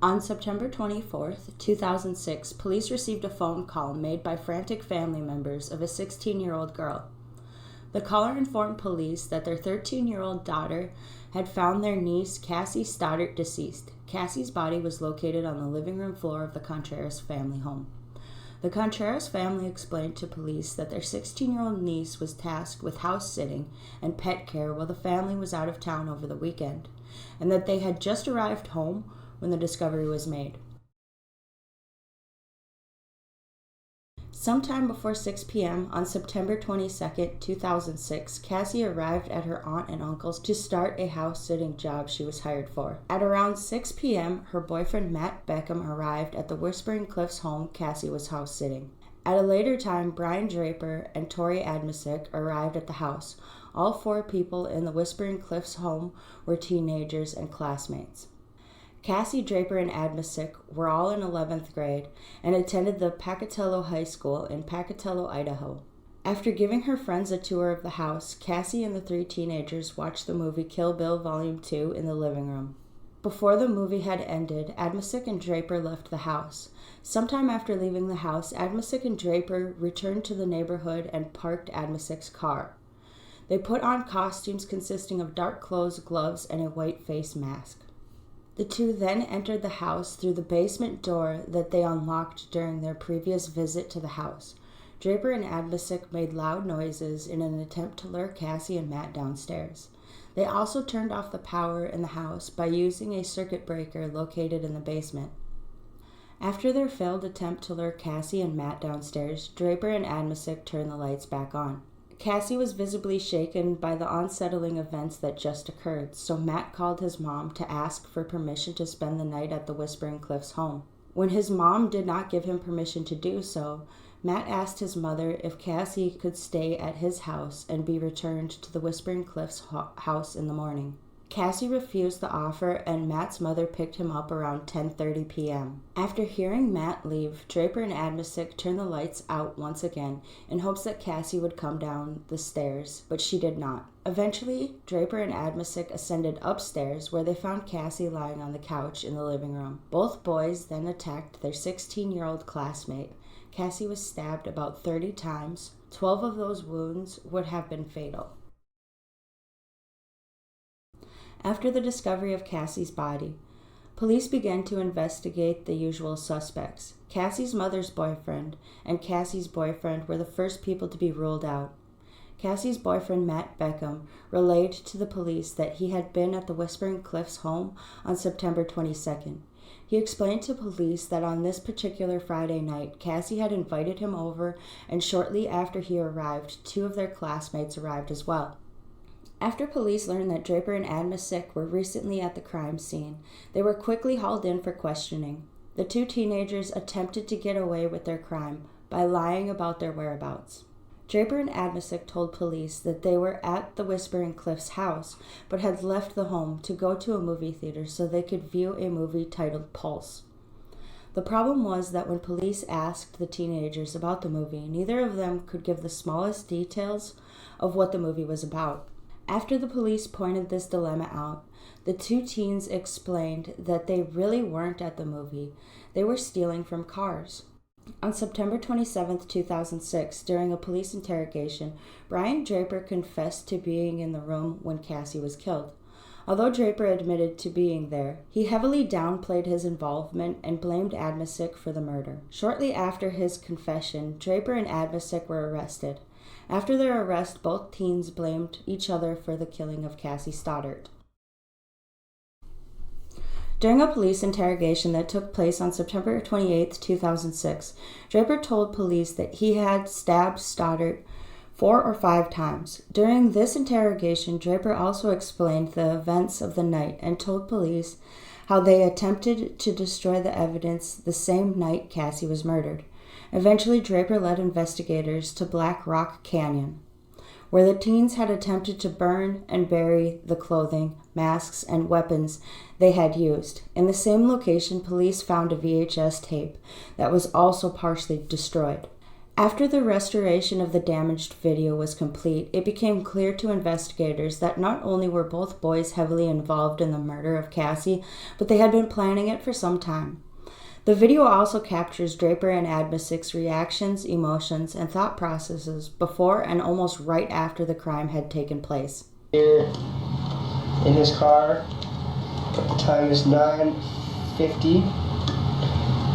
On September 24th, 2006, police received a phone call made by frantic family members of a 16-year-old girl. The caller informed police that their 13-year-old daughter had found their niece, Cassie Stoddart, deceased. Cassie's body was located on the living room floor of the Contreras family home. The Contreras family explained to police that their 16-year-old niece was tasked with house sitting and pet care while the family was out of town over the weekend, and that they had just arrived home when the discovery was made. Sometime before 6 p.m. on September 22, 2006, Cassie arrived at her aunt and uncle's to start a house-sitting job she was hired for. At around 6 p.m., her boyfriend Matt Beckham arrived at the Whispering Cliffs home Cassie was house-sitting. At a later time, Brian Draper and Torey Adamcik arrived at the house. All four people in the Whispering Cliffs home were teenagers and classmates. Cassie, Draper, and Adamcik were all in 11th grade and attended the Pocatello High School in Pocatello, Idaho. After giving her friends a tour of the house, Cassie and the three teenagers watched the movie Kill Bill Volume 2 in the living room. Before the movie had ended, Adamcik and Draper left the house. Sometime after leaving the house, Adamcik and Draper returned to the neighborhood and parked Adamcik's car. They put on costumes consisting of dark clothes, gloves, and a white face mask. The two then entered the house through the basement door that they unlocked during their previous visit to the house. Draper and Adamcik made loud noises in an attempt to lure Cassie and Matt downstairs. They also turned off the power in the house by using a circuit breaker located in the basement. After their failed attempt to lure Cassie and Matt downstairs, Draper and Adamcik turned the lights back on. Cassie was visibly shaken by the unsettling events that just occurred, so Matt called his mom to ask for permission to spend the night at the Whispering Cliffs home. When his mom did not give him permission to do so, Matt asked his mother if Cassie could stay at his house and be returned to the Whispering Cliffs house in the morning. Cassie refused the offer, and Matt's mother picked him up around 10:30 p.m. After hearing Matt leave, Draper and Adamcik turned the lights out once again in hopes that Cassie would come down the stairs, but she did not. Eventually, Draper and Adamcik ascended upstairs, where they found Cassie lying on the couch in the living room. Both boys then attacked their 16-year-old classmate. Cassie was stabbed about 30 times. 12 of those wounds would have been fatal. After the discovery of Cassie's body, police began to investigate the usual suspects. Cassie's mother's boyfriend and Cassie's boyfriend were the first people to be ruled out. Cassie's boyfriend, Matt Beckham, relayed to the police that he had been at the Whispering Cliffs home on September 22nd. He explained to police that on this particular Friday night, Cassie had invited him over, and shortly after he arrived, two of their classmates arrived as well. After police learned that Draper and Adamcik were recently at the crime scene, they were quickly hauled in for questioning. The two teenagers attempted to get away with their crime by lying about their whereabouts. Draper and Adamcik told police that they were at the Whispering Cliffs house, but had left the home to go to a movie theater so they could view a movie titled Pulse. The problem was that when police asked the teenagers about the movie, neither of them could give the smallest details of what the movie was about. After the police pointed this dilemma out, the two teens explained that they really weren't at the movie. They were stealing from cars. On September 27, 2006, during a police interrogation, Brian Draper confessed to being in the room when Cassie was killed. Although Draper admitted to being there, he heavily downplayed his involvement and blamed Adamcik for the murder. Shortly after his confession, Draper and Adamcik were arrested. After their arrest, both teens blamed each other for the killing of Cassie Stoddart. During a police interrogation that took place on September 28, 2006, Draper told police that he had stabbed Stoddart 4 or 5 times. During this interrogation, Draper also explained the events of the night and told police how they attempted to destroy the evidence the same night Cassie was murdered. Eventually, Draper led investigators to Black Rock Canyon, where the teens had attempted to burn and bury the clothing, masks, and weapons they had used. In the same location, police found a VHS tape that was also partially destroyed. After the restoration of the damaged video was complete, it became clear to investigators that not only were both boys heavily involved in the murder of Cassie, but they had been planning it for some time. The video also captures Draper and Adamcik's reactions, emotions, and thought processes before and almost right after the crime had taken place. Here in his car, the time is 9:50,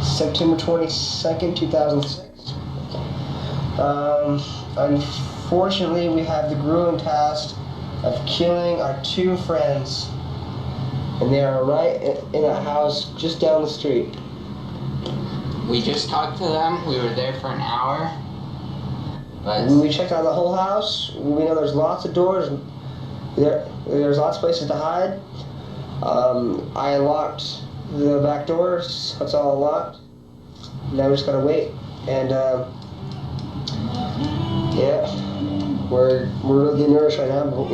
September 22nd, 2006. Unfortunately, we have the grueling task of killing our two friends, and they are right in a house just down the street. We just talked to them. We were there for an hour. But We checked out the whole house. We know there's lots of doors. There's lots of places to hide. I locked the back doors, so it's all locked. Now we just gotta wait. And yeah, we're really getting nervous right now, but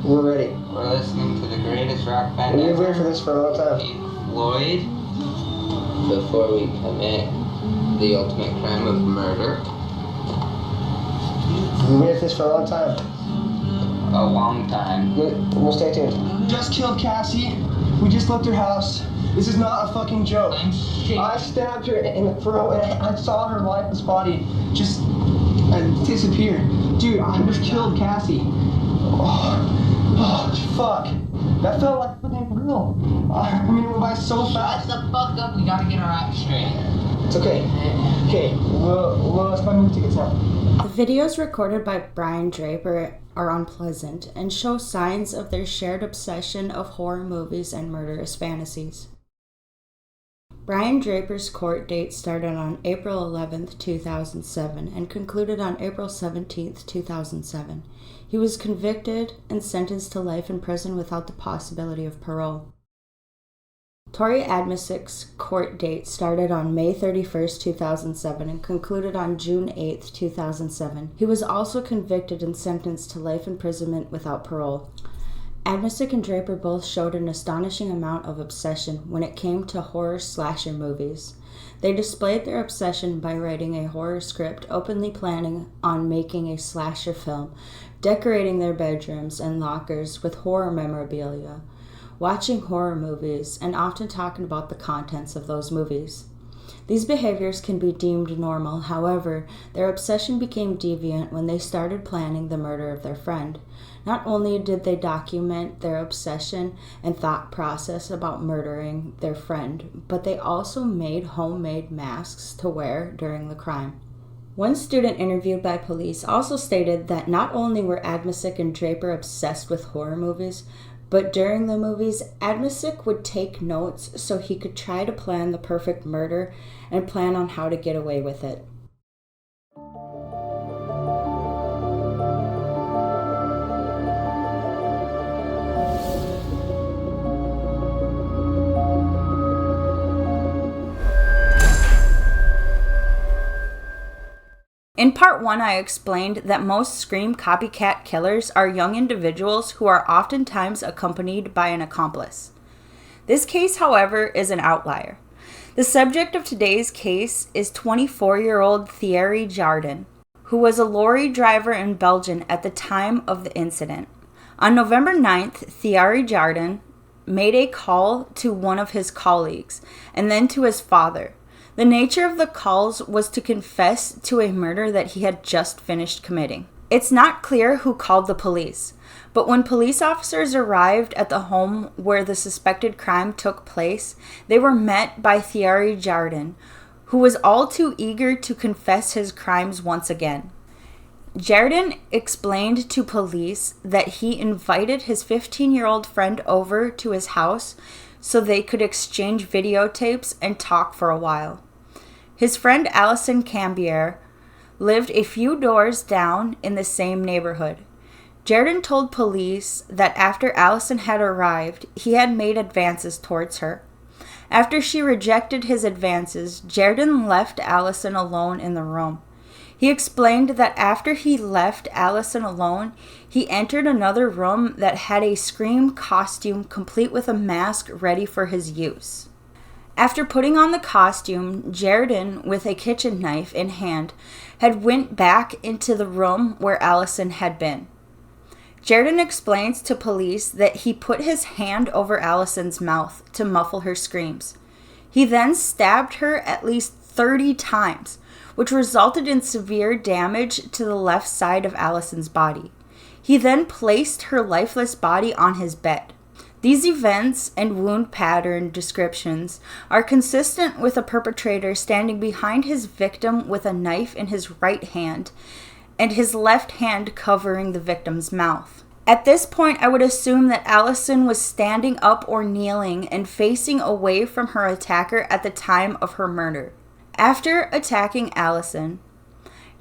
we're ready. we're listening to the greatest rock band We've been ever, waiting for this for a long time. Pink Floyd, before we commit the ultimate crime of murder. We've waited for this for a long time. A long time. We'll stay tuned. Just killed Cassie. We just left her house. This is not a fucking joke. I stabbed her in the throat and I saw her lifeless body just disappear. Dude, I just killed Cassie. Oh, fuck. That felt like fucking real. I mean, it went by so fast. Shut the fuck up. We gotta get our act straight. It's okay. Okay, let's buy movie tickets now. The videos recorded by Brian Draper are unpleasant and show signs of their shared obsession of horror movies and murderous fantasies. Brian Draper's court date started on April 11, 2007 and concluded on April 17, 2007. He was convicted and sentenced to life in prison without the possibility of parole. Torey Adamcik's court date started on May 31, 2007 and concluded on June 8, 2007. He was also convicted and sentenced to life imprisonment without parole. Adamcik and Draper both showed an astonishing amount of obsession when it came to horror slasher movies. They displayed their obsession by writing a horror script, openly planning on making a slasher film, decorating their bedrooms and lockers with horror memorabilia, watching horror movies, and often talking about the contents of those movies. These behaviors can be deemed normal, however, their obsession became deviant when they started planning the murder of their friend. Not only did they document their obsession and thought process about murdering their friend, but they also made homemade masks to wear during the crime. One student interviewed by police also stated that not only were Adamcik and Draper obsessed with horror movies, but during the movies, Adamcik would take notes so he could try to plan the perfect murder and plan on how to get away with it. In part 1, I explained that most Scream copycat killers are young individuals who are oftentimes accompanied by an accomplice. This case, however, is an outlier. The subject of today's case is 24-year-old Thierry Jaradin, who was a lorry driver in Belgium at the time of the incident. On November 9th, Thierry Jaradin made a call to one of his colleagues and then to his father. The nature of the calls was to confess to a murder that he had just finished committing. It's not clear who called the police, but when police officers arrived at the home where the suspected crime took place, they were met by Thierry Jaradin, who was all too eager to confess his crimes once again. Jaradin explained to police that he invited his 15-year-old friend over to his house so they could exchange videotapes and talk for a while. His friend Alison Cambier lived a few doors down in the same neighborhood. Jaradin told police that after Alison had arrived, he had made advances towards her. After she rejected his advances, Jaradin left Alison alone in the room. He explained that after he left Alison alone, he entered another room that had a Scream costume complete with a mask ready for his use. After putting on the costume, Jaradin, with a kitchen knife in hand, had went back into the room where Allison had been. Jaradin explains to police that he put his hand over Allison's mouth to muffle her screams. He then stabbed her at least 30 times, which resulted in severe damage to the left side of Allison's body. He then placed her lifeless body on his bed. These events and wound pattern descriptions are consistent with a perpetrator standing behind his victim with a knife in his right hand and his left hand covering the victim's mouth. At this point, I would assume that Allison was standing up or kneeling and facing away from her attacker at the time of her murder. After attacking Allison,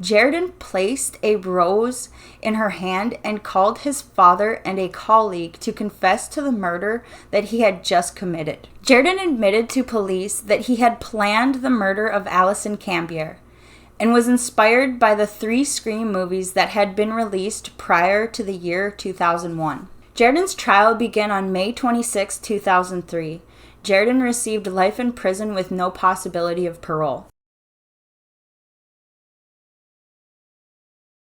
Jaradin placed a rose in her hand and called his father and a colleague to confess to the murder that he had just committed. Jaradin admitted to police that he had planned the murder of Allison Cambier and was inspired by the 3 Scream movies that had been released prior to the year 2001. Jaradin's trial began on May 26, 2003. Jaradin received life in prison with no possibility of parole.